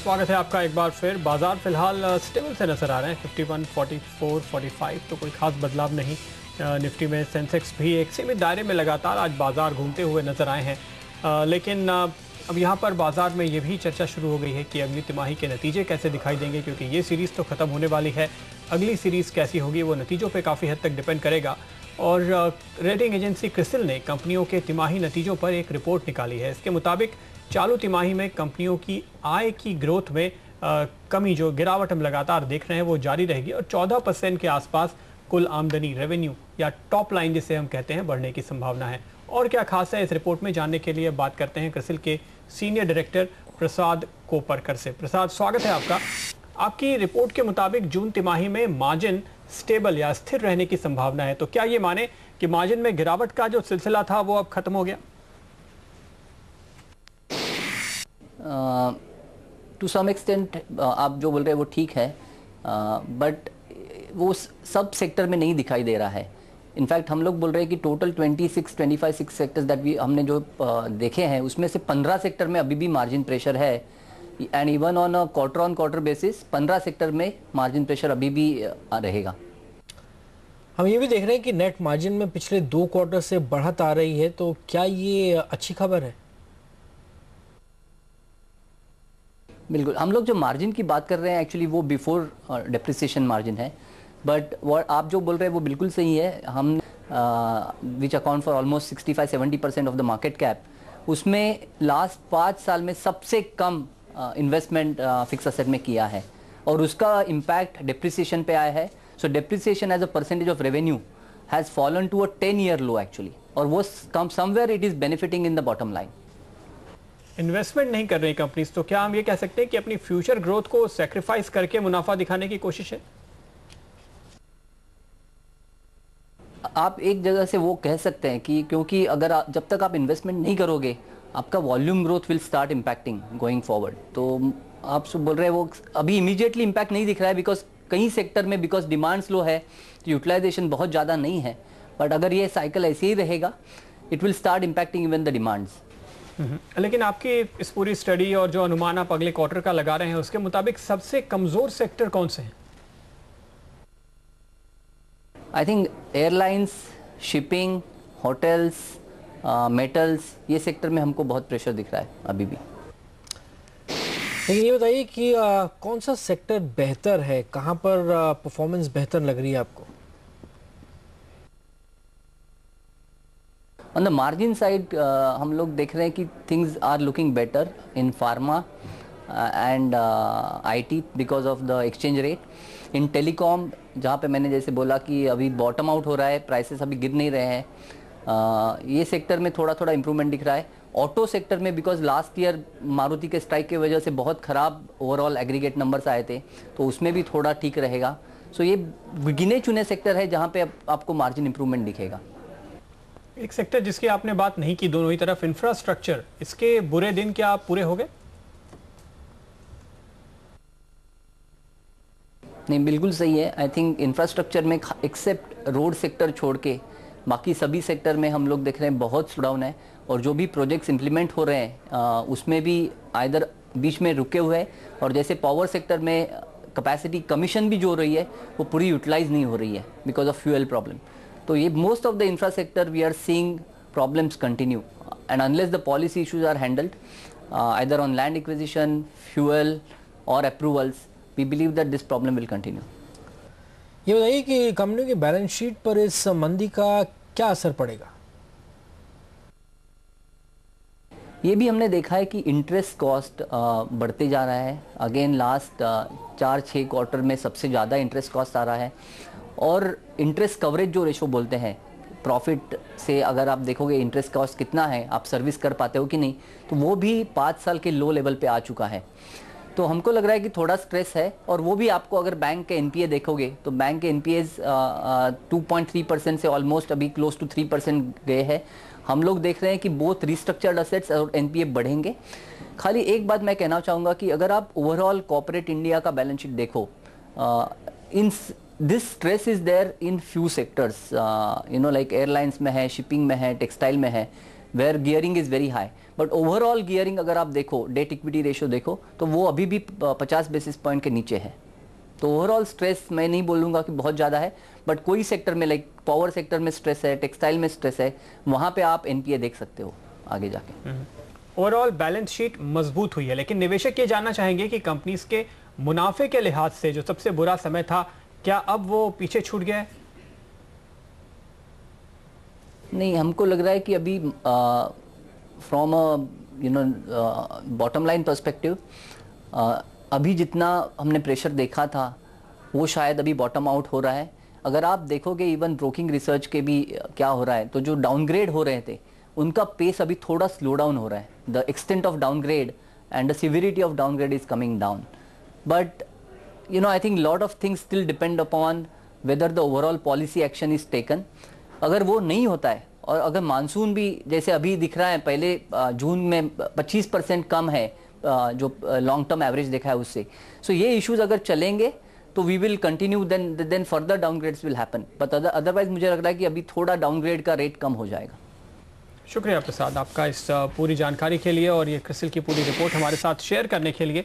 स्वागत है आपका एक बार फिर। बाजार फिलहाल स्टेबल से नजर आ रहे हैं, 51, 44, 45 तो कोई खास बदलाव नहीं। निफ्टी में सेंसेक्स भी एक सीमित दायरे में लगातार आज बाजार घूमते हुए नजर आए हैं। लेकिन अब यहाँ पर बाजार में ये भी चर्चा शुरू हो गई है कि अगली तिमाही के नतीजे कैसे दिखाई देंगे, क्योंकि ये सीरीज़ तो ख़त्म होने वाली है। अगली सीरीज़ कैसी होगी वो नतीजों पर काफ़ी हद तक डिपेंड करेगा। और रेटिंग एजेंसी क्रिसिल ने कंपनियों के तिमाही नतीजों पर एक रिपोर्ट निकाली है। इसके मुताबिक चालू तिमाही में कंपनियों की आय की ग्रोथ में कमी, जो गिरावट हम लगातार देख रहे हैं, वो जारी रहेगी और 14% के आसपास कुल आमदनी, रेवेन्यू या टॉप लाइन जिसे हम कहते हैं, बढ़ने की संभावना है। और क्या खास है इस रिपोर्ट में, जानने के लिए बात करते हैं क्रिसिल के सीनियर डायरेक्टर प्रसाद कोपरकर से। प्रसाद, स्वागत है आपका। आपकी रिपोर्ट के मुताबिक जून तिमाही में मार्जिन स्टेबल या स्थिर रहने की संभावना है, तो क्या ये माने कि मार्जिन में गिरावट का जो सिलसिला था वो अब खत्म हो गया? टू सम एक्सटेंट आप जो बोल रहे हैं वो ठीक है, बट वो सब सेक्टर में नहीं दिखाई दे रहा है। इनफैक्ट हम लोग बोल रहे हैं कि टोटल 25 सेक्टर्स दैट हमने जो देखे हैं उसमें से 15 सेक्टर में अभी भी मार्जिन प्रेशर है। And even on a quarter on quarter basis 15 sector में मार्जिन प्रेशर अभी भी रहेगा। हम ये भी देख रहे हैं कि नेट मार्जिन में पिछले 2 क्वार्टर से बढ़त आ रही है, तो क्या ये अच्छी खबर है? बिल्कुल, हम लोग जो मार्जिन की बात कर रहे हैं एक्चुअली वो बिफोर डेप्रिसिएशन मार्जिन है, बट वो आप जो बोल रहे हैं वो बिल्कुल सही है। हम which account for almost 65-70% of the market cap, उसमें लास्ट 5 साल में सबसे कम इन्वेस्टमेंट फिक्स असेट में किया है और उसका इम्पैक्ट डेप्रिसिएशन पे आया है। So depreciation as a percentage of revenue has fallen to a 10-year low actually, और वो somewhere it is benefiting in the bottom line. Investment नहीं कर रही कंपनीज, तो क्या हम ये कह सकते हैं कि अपनी फ्यूचर ग्रोथ को सैक्रिफाइस करके मुनाफा दिखाने की कोशिश है? आप एक जगह से वो कह सकते हैं कि क्योंकि अगर जब तक आप इन्वेस्टमेंट नहीं करोगे आपका volume growth will start impacting going forward. तो आप सब बोल रहे हैं वो अभी इमीडिएटली इम्पैक्ट नहीं दिख रहा है, बिकॉज कई सेक्टर में बिकॉज डिमांड स्लो है तो यूटिलाइजेशन बहुत ज़्यादा नहीं है। बट अगर ये साइकिल ऐसे ही रहेगा it will start impacting even the demands. लेकिन आपकी इस पूरी स्टडी और जो अनुमान आप अगले क्वार्टर का लगा रहे हैं उसके मुताबिक सबसे कमजोर सेक्टर कौन से हैं? I think airlines, shipping, hotels, metals, ये सेक्टर में हमको बहुत प्रेशर दिख रहा है अभी भी। लेकिन ये बताइए कि कौन सा सेक्टर बेहतर है, कहाँ पर परफॉर्मेंस बेहतर लग रही है आपको? ऑन द मार्जिन साइड हम लोग देख रहे हैं कि things are looking better in pharma and IT because of the exchange rate. In telecom, जहाँ पे मैंने जैसे बोला कि अभी बॉटम आउट हो रहा है, प्राइसेस अभी गिर नहीं रहे हैं, ये सेक्टर में थोड़ा थोड़ा इंप्रूवमेंट दिख रहा है। ऑटो सेक्टर में बिकॉज लास्ट ईयर मारुति के स्ट्राइक की वजह से बहुत ख़राब ओवरऑल एग्रीगेट नंबर्स आए थे, तो उसमें भी थोड़ा ठीक रहेगा। सो ये गिने चुने सेक्टर है जहाँ पे आपको मार्जिन इंप्रूवमेंट दिखेगा। एक सेक्टर जिसकी आपने बात नहीं की दोनों ही तरफ, इंफ्रास्ट्रक्चर, इसके बुरे दिन क्या पूरे हो गए? नहीं, बिल्कुल सही है। आई थिंक इंफ्रास्ट्रक्चर में एक्सेप्ट रोड सेक्टर छोड़ के बाकी सभी सेक्टर में हम लोग देख रहे हैं बहुत स्लोडाउन है, और जो भी प्रोजेक्ट्स इंप्लीमेंट हो रहे हैं उसमें भी आइदर बीच में रुके हुए हैं, और जैसे पावर सेक्टर में कैपेसिटी कमीशन भी जो हो रही है वो पूरी यूटिलाइज नहीं हो रही है बिकॉज ऑफ फ्यूल प्रॉब्लम। तो ये most of the infra sector we are seeing problems continue, and unless the policy issues are handled either on land acquisition, fuel और approvals, we believe that this problem will continue. ये बताइए कि company की balance sheet पर इस मंदी का क्या असर पड़ेगा? ये भी हमने देखा है कि इंटरेस्ट कॉस्ट बढ़ते जा रहा है। अगेन लास्ट 4-6 क्वार्टर में सबसे ज़्यादा इंटरेस्ट कॉस्ट आ रहा है, और इंटरेस्ट कवरेज जो रेशो बोलते हैं, प्रॉफिट से अगर आप देखोगे इंटरेस्ट कॉस्ट कितना है, आप सर्विस कर पाते हो कि नहीं, तो वो भी 5 साल के लो लेवल पे आ चुका है। तो हमको लग रहा है कि थोड़ा स्ट्रेस है, और वो भी आपको अगर बैंक के एनपीए देखोगे तो बैंक के एनपीएज 2.3% से ऑलमोस्ट अभी क्लोज टू 3% गए हैं। हम लोग देख रहे हैं कि बोथ रिस्ट्रक्चर्ड असेट्स और एनपीए बढ़ेंगे। खाली एक बात मैं कहना चाहूँगा कि अगर आप ओवरऑल कॉर्पोरेट इंडिया का बैलेंस शीट देखो, in this stress is there in few sectors, like airlines में है, शिपिंग में है, टेक्सटाइल में है, where gearing is very high, but overall gearing अगर आप देखो, डेट इक्विटी रेशियो देखो, तो वो अभी भी 50 बेसिस पॉइंट के नीचे है। तो ओवरऑल स्ट्रेस मैं नहीं बोलूँगा कि बहुत ज़्यादा है, बट कोई सेक्टर में लाइक पावर सेक्टर में स्ट्रेस है, टेक्सटाइल में स्ट्रेस है, वहाँ पे आप एनपीए देख सकते हो आगे जाके। ओवरऑल बैलेंस शीट मजबूत हुई है, लेकिन निवेशक ये जानना चाहेंगे कि कंपनीज के मुनाफे के लिहाज से जो सबसे बुरा समय था, क्या अब वो पीछे छूट गया है? नहीं, हमको लग रहा है कि अभी फ्रॉम बॉटम लाइन पर्सपेक्टिव अभी जितना हमने प्रेशर देखा था वो शायद अभी बॉटम आउट हो रहा है। अगर आप देखोगे इवन ब्रोकिंग रिसर्च के भी क्या हो रहा है, तो जो डाउनग्रेड हो रहे थे उनका पेस अभी थोड़ा स्लो डाउन हो रहा है। The extent of downgrade and the severity of downgrade is coming down, but I think lot of things still depend upon whether the overall policy action is taken. अगर वो नहीं होता है और अगर मानसून भी जैसे अभी दिख रहा है, पहले जून में 25% कम है जो लॉन्ग टर्म एवरेज देखा है उससे, सो ये इश्यूज अगर चलेंगे तो we will continue, then further downgrades will happen, but otherwise मुझे लग रहा है कि अभी थोड़ा डाउनग्रेड का रेट कम हो जाएगा। शुक्रिया प्रसाद आपका इस पूरी जानकारी के लिए और ये क्रिसिल की पूरी रिपोर्ट हमारे साथ शेयर करने के लिए।